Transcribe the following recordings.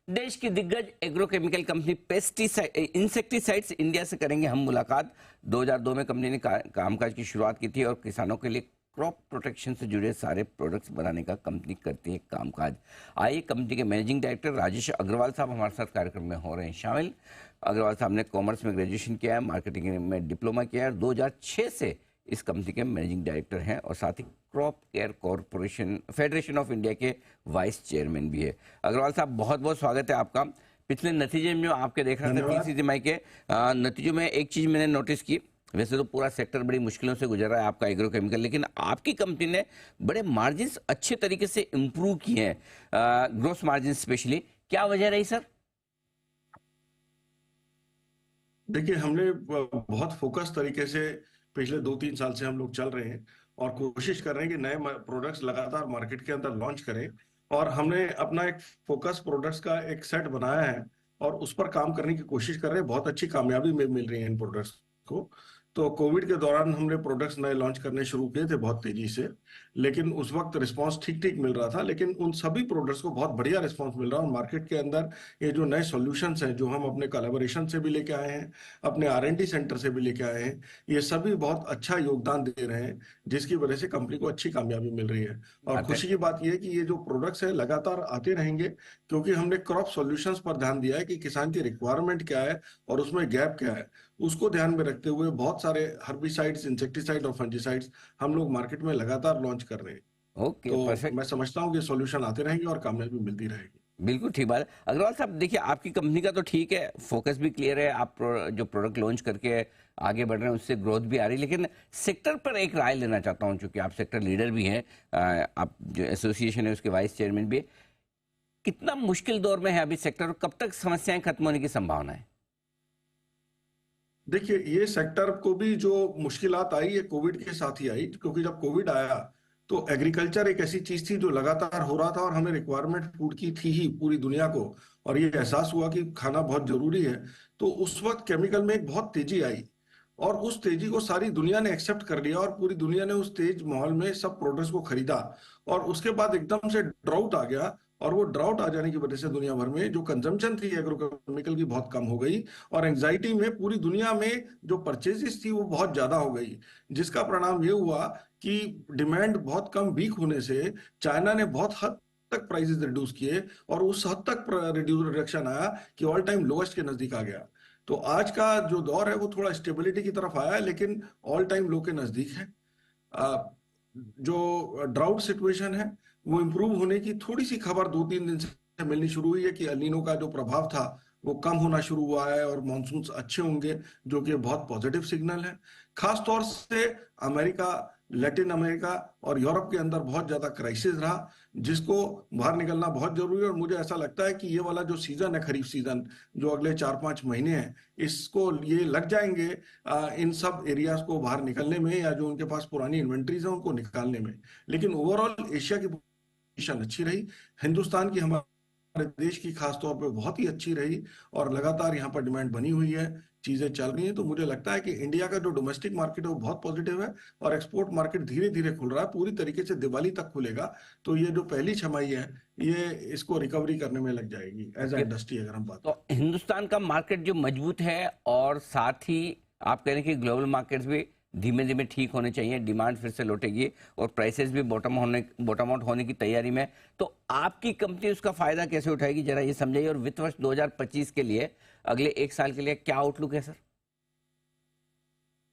देश की दिग्गज agrochemical company pesticide insecticides India से करेंगे हम मुलाकात। 2002 में कंपनी ने कामकाज की शुरुआत की थी और किसानों के लिए क्रॉप प्रोटेक्शन से जुड़े सारे प्रोडक्ट्स बनाने का कंपनी करती है कामकाज। आइए कंपनी के मैनेजिंग डायरेक्टर राजेश अग्रवाल साहब हमारे साथ कार्यक्रम में हो रहे हैं शामिल। अग्रवाल साहब ने कॉमर्स में ग्रेजुएशन किया है, मार्केटिंग में डिप्लोमा किया है, 2006 से इस कंपनी के मैनेजिंग डायरेक्टर हैं और साथ ही crop care corporation federation of India के वाइस चेयरमैन भी है। अग्रवाल साहब बहुत बहुत स्वागत है आपका। पिछले नतीजे में जो आपके देख रहा था तीसरी तिमाही के नतीजों में एक चीज मैंने नोटिस की, वैसे तो पूरा सेक्टर बड़ी मुश्किलों से गुजर रहा है आपका एग्रोकेमिकल, लेकिन आपकी कंपनी ने बड़े मार्जिन अच्छे तरीके से इम्प्रूव किए हैं, ग्रोस मार्जिन स्पेशली। क्या वजह रही सर? देखिए, हमने बहुत फोकस तरीके से पिछले 2-3 साल से हम लोग चल रहे हैं और कोशिश कर रहे हैं कि नए प्रोडक्ट्स लगातार मार्केट के अंदर लॉन्च करें। और हमने अपना एक फोकस प्रोडक्ट्स का एक सेट बनाया है और उस पर काम करने की कोशिश कर रहे हैं। बहुत अच्छी कामयाबी मिल रही है इन प्रोडक्ट्स को। तो कोविड के दौरान हमने प्रोडक्ट्स नए लॉन्च करने शुरू किए थे बहुत तेजी से, लेकिन उस वक्त रिस्पांस ठीक ठीक मिल रहा था। लेकिन उन सभी प्रोडक्ट्स को बहुत बढ़िया रिस्पांस मिल रहा है और मार्केट के अंदर ये जो नए सॉल्यूशंस हैं जो हम अपने कोलैबोरेशन से भी लेके आए हैं, अपने R&D सेंटर से भी लेके आए हैं, ये सभी बहुत अच्छा योगदान दे रहे हैं, जिसकी वजह से कंपनी को अच्छी कामयाबी मिल रही है। और खुशी की बात यह है कि ये जो प्रोडक्ट्स है लगातार आते रहेंगे, क्योंकि हमने क्रॉप सॉल्यूशंस पर ध्यान दिया है कि किसान की रिक्वायरमेंट क्या है और उसमें गैप क्या है। उसको ध्यान में रखते हुए बहुत सारे हर्बिसाइड्स, इंसेक्टिसाइड और फंजीसाइड्स हम लोग मार्केट में लगातार लॉन्च कर रहे हैं। ओके, तो परफेक्ट। मैं समझता हूँ कि सॉल्यूशन आते रहेंगे और कामयाबी मिलती रहेगी। बिल्कुल ठीक बात है अग्रवाल साहब। देखिए आपकी कंपनी का तो ठीक है, फोकस भी क्लियर है, आप जो प्रोडक्ट लॉन्च करके आगे बढ़ रहे हैं उससे ग्रोथ भी आ रही है, लेकिन सेक्टर पर एक राय लेना चाहता हूं, चूंकि आप सेक्टर लीडर भी हैं, आप जो एसोसिएशन है उसके वाइस चेयरमैन भी है। कितना मुश्किल दौर में है अभी सेक्टर और कब तक समस्याएं खत्म होने की संभावना है? देखिए, ये सेक्टर को भी जो मुश्किलात आई ये कोविड के साथ ही आई, क्योंकि जब कोविड आया तो एग्रीकल्चर एक ऐसी चीज थी जो लगातार हो रहा था और हमें रिक्वायरमेंट फूड की थी ही पूरी दुनिया को, और ये एहसास हुआ कि खाना बहुत जरूरी है। तो उस वक्त केमिकल में एक बहुत तेजी आई और उस तेजी को सारी दुनिया ने एक्सेप्ट कर लिया और पूरी दुनिया ने उस तेज माहौल में सब प्रोडक्ट्स को खरीदा। और उसके बाद एकदम से ड्राउट आ गया और वो ड्राउट आ जाने की वजह से दुनिया भर में जो कंजम्पशन थी एग्रोकेमिकल की बहुत कम हो गई और एंजाइटी में पूरी दुनिया में जो परचेजेस थी वो बहुत ज्यादा हो गई, जिसका परिणाम ये हुआ कि डिमांड बहुत कम वीक होने से चाइना ने बहुत हद तक प्राइसेस रिड्यूस किए और उस हद तक रिडक्शन आया कि ऑल टाइम लोएस्ट के नजदीक आ गया। तो आज का जो दौर है वो थोड़ा स्टेबिलिटी की तरफ आया है, लेकिन ऑल टाइम लो के नजदीक है। आ, जो ड्राउट सिचुएशन है वो इम्प्रूव होने की थोड़ी सी खबर 2-3 दिन से मिलनी शुरू हुई है कि एलिनो का जो प्रभाव था वो कम होना शुरू हुआ है और मानसून अच्छे होंगे, जो कि बहुत पॉजिटिव सिग्नल है। खास तौर से अमेरिका, लैटिन अमेरिका और यूरोप के अंदर बहुत ज्यादा क्राइसिस रहा, जिसको बाहर निकलना बहुत जरूरी है। और मुझे ऐसा लगता है कि ये वाला जो सीजन है, खरीफ सीजन, जो अगले 4-5 महीने हैं, इसको ये लग जाएंगे इन सब एरियाज को बाहर निकलने में, या जो उनके पास पुरानी इन्वेंट्रीज है उनको निकालने में। लेकिन ओवरऑल एशिया की पोजीशन अच्छी रही, हिंदुस्तान की, हमारे देश की खास तौर पे बहुत ही अच्छी रही और लगातार यहाँ पर डिमांड बनी हुई है, चीजें चल रही हैं। तो मुझे लगता है कि इंडिया का जो डोमेस्टिक मार्केट है वो बहुत पॉजिटिव है और एक्सपोर्ट मार्केट धीरे धीरे खुल रहा है, पूरी तरीके से दिवाली तक खुलेगा। तो ये जो पहली छमाही है ये इसको रिकवरी करने में लग जाएगी एज ए इंडस्ट्री, अगर हम बात तो हिंदुस्तान का मार्केट जो मजबूत है और साथ ही आप कह रहे हैं कि ग्लोबल मार्केट्स भी धीमे धीमे ठीक होने चाहिए, डिमांड फिर से लौटेगी और प्राइसेस भी बॉटम आउट होने की तैयारी में, तो आपकी कंपनी उसका फायदा कैसे उठाएगी, जरा ये समझाइए। और वित्त वर्ष 2025 के लिए, अगले 1 साल के लिए क्या आउटलुक है सर?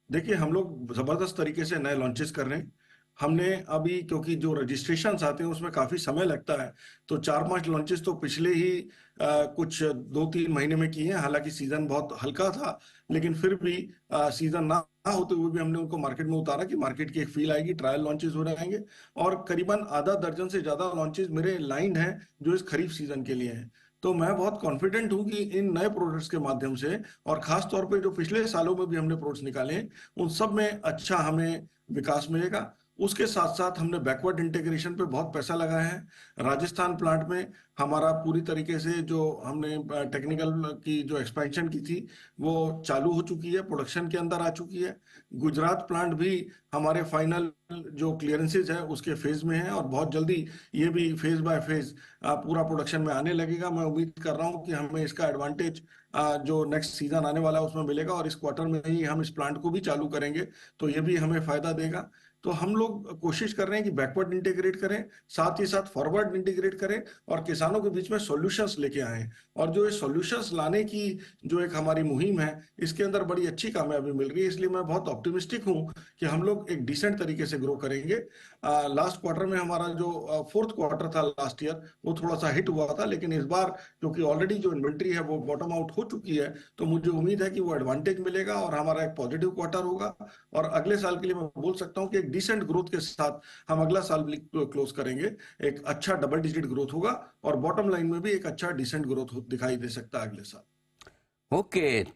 देखिए, हम लोग जबरदस्त तरीके से नए लॉन्चेस कर रहे हैं। हमने अभी, क्योंकि जो रजिस्ट्रेशन आते हैं उसमें काफी समय लगता है, तो 4-5 लॉन्चेस तो पिछले ही कुछ 2-3 महीने में किए हैं। हालांकि सीजन बहुत हल्का था, लेकिन फिर भी सीजन ना होते हुए भी हमने उनको मार्केट में उतारा कि मार्केट की एक फील आएगी, ट्रायल लॉन्चेस हो रहेंगे। और करीबन आधा दर्जन से ज्यादा लॉन्चेस मेरे लाइन है जो इस खरीफ सीजन के लिए हैं। तो मैं बहुत कॉन्फिडेंट हूं कि इन नए प्रोडक्ट्स के माध्यम से, और खास तौर पे जो पिछले सालों में भी हमने प्रोडक्ट्स निकाले, उन सब में अच्छा हमें विकास मिलेगा उसके साथ साथ हमने बैकवर्ड इंटीग्रेशन पे बहुत पैसा लगाया है। राजस्थान प्लांट में हमारा पूरी तरीके से जो हमने टेक्निकल की जो एक्सपेंशन की थी वो चालू हो चुकी है, प्रोडक्शन के अंदर आ चुकी है। गुजरात प्लांट भी हमारे फाइनल जो क्लियरेंसेज है उसके फेज में है, और बहुत जल्दी ये भी फेज बाय फेज पूरा प्रोडक्शन में आने लगेगा। मैं उम्मीद कर रहा हूँ कि हमें इसका एडवांटेज जो नेक्स्ट सीजन आने वाला है उसमें मिलेगा, और इस क्वार्टर में ही हम इस प्लांट को भी चालू करेंगे, तो ये भी हमें फायदा देगा। तो हम लोग कोशिश कर रहे हैं कि बैकवर्ड इंटीग्रेट करें, साथ ही साथ फॉरवर्ड इंटीग्रेट करें, और किसानों के बीच में सॉल्यूशंस लेके आए। और जो ये सॉल्यूशंस लाने की जो एक हमारी मुहिम है, इसके अंदर बड़ी अच्छी कामयाबी मिल रही है, इसलिए मैं बहुत ऑप्टिमिस्टिक हूं कि हम लोग एक डिसेंट तरीके से ग्रो करेंगे। लास्ट क्वार्टर में हमारा जो फोर्थ क्वार्टर था लास्ट ईयर, वो थोड़ा सा हिट हुआ था, लेकिन इस बार क्योंकि ऑलरेडी जो इन्वेंट्री है वो बॉटम आउट हो चुकी है, तो मुझे उम्मीद है कि वो एडवांटेज मिलेगा और हमारा एक पॉजिटिव क्वार्टर होगा। और अगले साल के लिए मैं बोल सकता हूं कि एक डिसेंट ग्रोथ के साथ हम अगला साल भी क्लोज करेंगे। एक अच्छा डबल डिजिट ग्रोथ होगा, और बॉटम लाइन में भी एक अच्छा डिसेंट ग्रोथ दिखाई दे सकता है अगले साल। ओके। तो